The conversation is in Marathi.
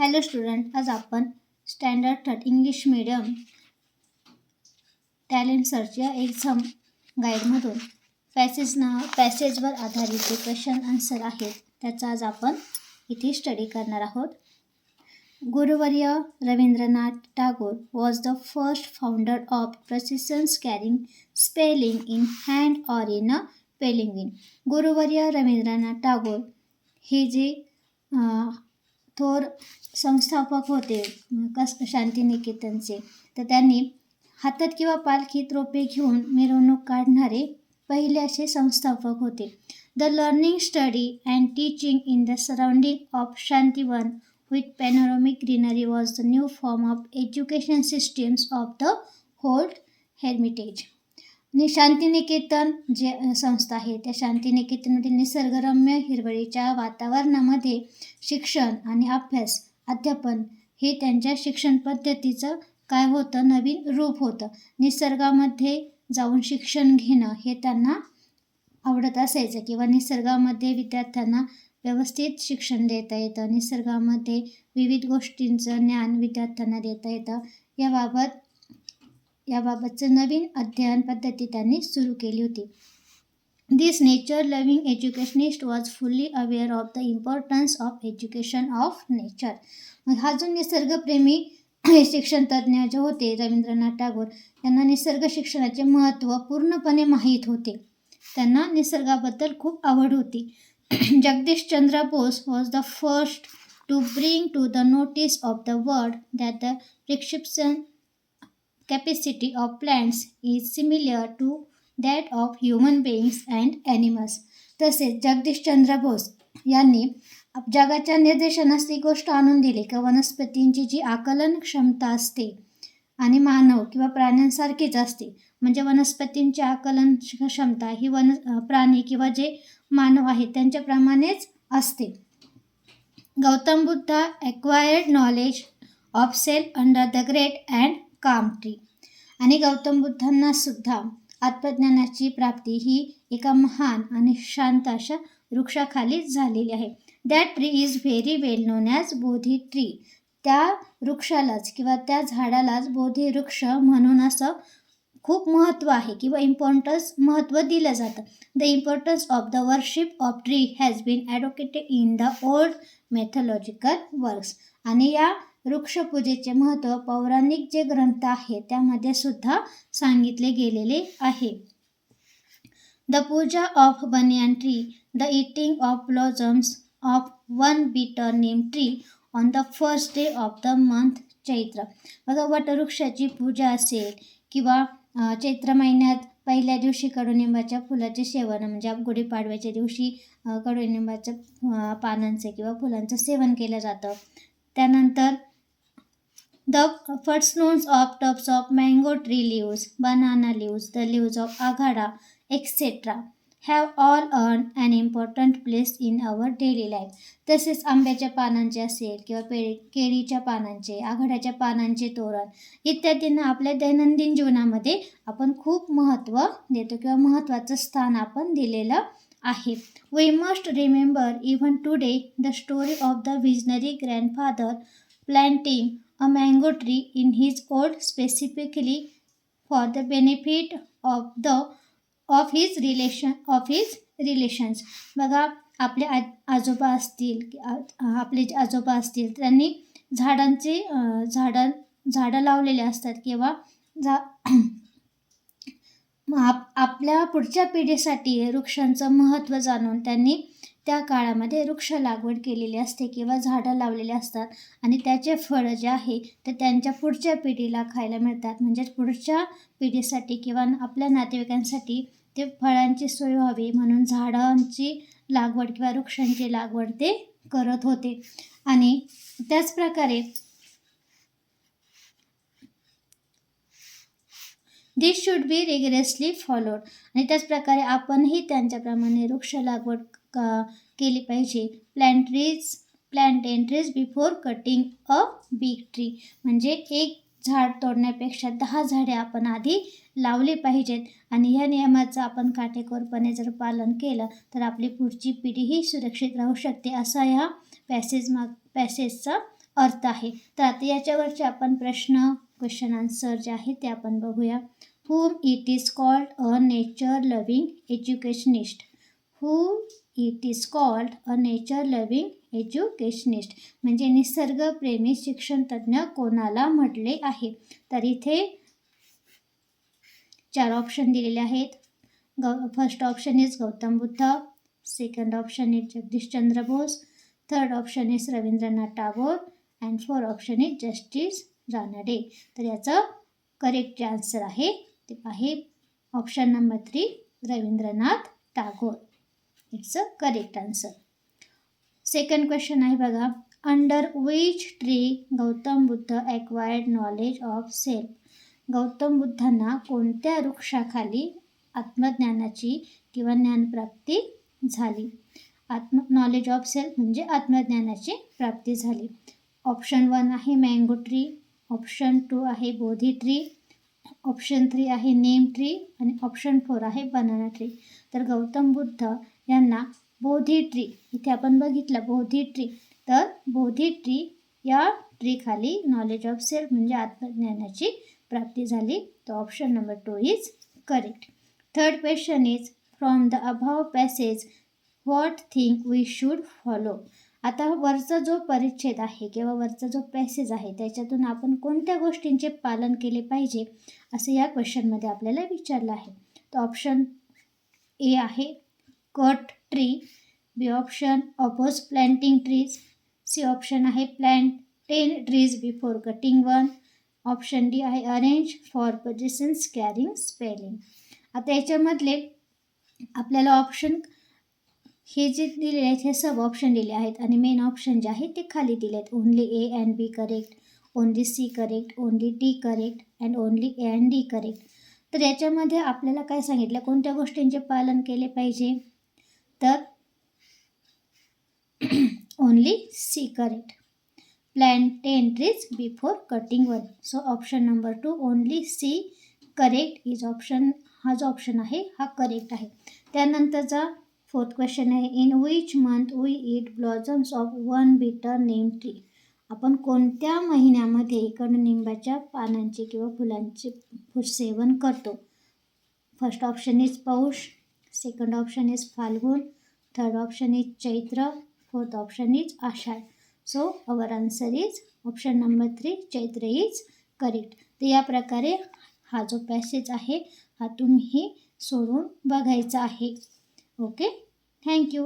हॅलो स्टुडंट, आज आपण standard 3 English medium talent search या एक्झाम गाईडमधून पॅसेजवर आधारित जे क्वेश्चन आन्सर आहेत त्याचा आज आपण इथे स्टडी करणार आहोत. गुरुवर्य Rabindranath Tagore was the first founder of precision scaring spelling in hand or in a पेलिंग्विन. गुरुवर्य रवींद्रनाथ टागोर हे जे थोर संस्थापक होते शांतिनिकेतनचे, तर त्यांनी हातात किंवा पालखीत रोपे घेऊन मिरवणूक काढणारे पहिले असे संस्थापक होते. The learning, study and teaching in the surrounding of Shantivan with panoramic greenery was the new form of education systems of the hold heritage. आणि शांतिनिकेतन जे संस्था आहे त्या शांतिनिकेतनमधील निसर्गरम्य हिरवळीच्या वातावरणामध्ये शिक्षण आणि अध्यापन हे त्यांच्या शिक्षण पद्धतीचं काय होतं, नवीन रूप होतं. निसर्गामध्ये जाऊन शिक्षण घेणं हे त्यांना आवडत असायचं किंवा निसर्गामध्ये विद्यार्थ्यांना व्यवस्थित शिक्षण देता येतं, निसर्गामध्ये विविध गोष्टींचं ज्ञान विद्यार्थ्यांना देता येतं. याबाबतचं नवीन अध्ययन पद्धती त्यांनी सुरू केली होती. This nature loving educationist was fully aware of the importance of education of nature. हा जो निसर्गप्रेमी शिक्षण तज्ज्ञ जे होते रवींद्रनाथ टागोर, यांना निसर्ग शिक्षणाचे महत्त्व पूर्णपणे माहीत होते. त्यांना निसर्गाबद्दल खूप आवड होती. Jagdish Chandra Bose was the first to bring to the notice of the world that the prescription capacity of plants is similar to that of human beings and animals. तसेच जगदीशचंद्र बोस यांनी जगाच्या निदर्शनास ती गोष्ट आणून दिली की वनस्पतींची जी आकलन क्षमता असते आणि मानव किंवा प्राण्यांसारखीच असते. म्हणजे वनस्पतींची आकलन क्षमता ही प्राणी किंवा जे मानव आहेत त्यांच्याप्रमाणेच असते. Gautam Buddha acquired knowledge of self under the great and काम ट्री. आणि गौतम बुद्धांना सुद्धा आत्मज्ञानाची प्राप्ती ही एका महान आणि शांत अशा वृक्षाखालीच झालेली आहे. That tree is very well non as Bodhi tree. त्या वृक्षालाच किंवा त्या झाडालाच बोधी वृक्ष म्हणून असं खूप महत्त्व आहे किंवा महत्त्व दिलं जातं. The importance of the worship of tree has been advocated in the old methodological works. आणि या वृक्षपूजेचे महत्त्व पौराणिक जे ग्रंथ आहेत त्यामध्ये सुद्धा सांगितले गेलेले आहे. The puja of banyan tree, the eating of blossoms of one bitter neem tree on the first day of the month Chaitra. बघा, वटवृक्षाची पूजा असेल किंवा चैत्र महिन्यात पहिल्या दिवशी कडुनिंबाच्या फुलाचे सेवन, म्हणजे गुढीपाडव्याच्या दिवशी कडुनिंबाच्या पानांचे किंवा फुलांचं सेवन केलं जातं. त्यानंतर the first nones of tops of mango tree leaves, banana leaves, the leaves of aghada etcetera have all earn an important place in our daily life. तसेच आंब्याच्या पानांचे असेल किंवा केळीच्या पानांचे, आघाड्याच्या पानांचे तोरण इत्यादींना आपल्या दैनंदिन जीवनामध्ये आपण खूप महत्त्व देतो किंवा महत्त्वाचं स्थान आपण दिलेलं आहे. We must remember even today the story of the visionary grandfather planting a mango tree in his old specifically for the benefit of his relations. बघा, आपले आजोबा असतील त्यांनी झाडं लावलेले असतात किंवा आपल्या पुढच्या पिढीसाठी वृक्षांचं महत्त्व जाणून त्यांनी त्या काळामध्ये वृक्ष लागवड केलेली असते किंवा झाडं लावलेली असतात. आणि त्याचे फळं जे आहे ते त्यांच्या पुढच्या पिढीला खायला मिळतात. म्हणजेच पुढच्या पिढीसाठी किंवा आपल्या नातेवाईकांसाठी ते फळांची सोय व्हावी म्हणून झाडांची लागवड किंवा वृक्षांची लागवड ते करत होते. आणि त्याचप्रकारे दिस शुड बी रिगरसली फॉलोड. आणि त्याचप्रकारे आपणही त्यांच्याप्रमाणे वृक्ष लागवड केली पाहिजे. Plant trees before cutting a big tree. म्हणजे एक झाड तोडण्यापेक्षा 10 झाडे आपण आधी लावली पाहिजेत. आणि या नियमाचं आपण काटेकोरपणे जर पालन केलं तर आपली पुढची पिढी ही सुरक्षित राहू शकते, असा ह्या पॅसेजचा अर्थ आहे. तर आता याच्यावरचे आपण क्वेश्चन आन्सर जे आहे ते आपण बघूया. whom it is called a nature loving educationist. whom it is called a nature loving educationist म्हणजे निसर्गप्रेमी शिक्षण तज्ज्ञ कोणाला म्हटले आहे. तर इथे 4 ऑप्शन दिलेले आहेत. First option is Gautam Buddha, second option is Jagadish Chandra Bose, third option is Rabindranath Tagore and fourth option is justice Ranade. तर याचं करेक्ट जे आन्सर आहे ते आहे option number 3 Rabindranath Tagore. It's a correct answer. Second question आहे बघा. Under which tree Gautam Buddha acquired knowledge of self. गौतम बुद्धांना कोणत्या वृक्षाखाली आत्मज्ञानाची किंवा ज्ञानप्राप्ती झाली. नॉलेज ऑफ सेल्फ म्हणजे आत्मज्ञानाची प्राप्ती झाली. ऑप्शन 1 आहे मँगो ट्री, ऑप्शन 2 आहे बोधी ट्री, ऑप्शन 3 आहे नीम ट्री आणि ऑप्शन 4 आहे बनाना ट्री. तर गौतम बुद्ध यांना बोधी ट्री, इथे आपण बघितलं बोधी ट्री, तर बोधी ट्री या ट्रीखाली नॉलेज ऑफ सेल्फ म्हणजे आत्मज्ञानाची प्राप्ती झाली. तर option number 2 is correct. Third question is from the above passage what think we should follow. आता वरचा जो परिच्छेद आहे किंवा वरचा जो पॅसेज आहे त्याच्यातून आपण कोणत्या गोष्टींचे पालन केले पाहिजे असं या क्वेश्चनमध्ये आपल्याला विचारलं आहे. तर ऑप्शन ए आहे cut tree, B option oppose planting trees, C option आहे plant 10 trees before cutting one, option D आहे arrange for positions carrying spelling. आता याच्यामधले आपल्याला ऑप्शन हे जे दिले आहेत हे सब ऑप्शन दिले आहेत आणि मेन ऑप्शन जे आहे ते खाली दिले आहेत. Only A and B correct, only C correct, only D correct and only A and D correct. तर याच्यामध्ये आपल्याला काय सांगितलं कोणत्या गोष्टींचे पालन केले पाहिजे. तर only C correct. Plant 10 trees before cutting one. So option number 2 only C correct is option. हा जो ऑप्शन आहे हा करेक्ट आहे. त्यानंतरचा फोर्थ क्वेश्चन आहे in which month we eat blossoms of one bitter neem tree. आपण कोणत्या महिन्यामध्ये कडनिंबाच्या पानांचे किंवा फुलांचे सेवन करतो. First option is Paush, second option is Phalgun, third option is Chaitra, fourth option is Ashadh. So our answer is option number 3 Chaitra is correct. तर या प्रकारे हा जो पॅसेज आहे हा तुम्ही सोडून बघायचा आहे. Okay, thank you.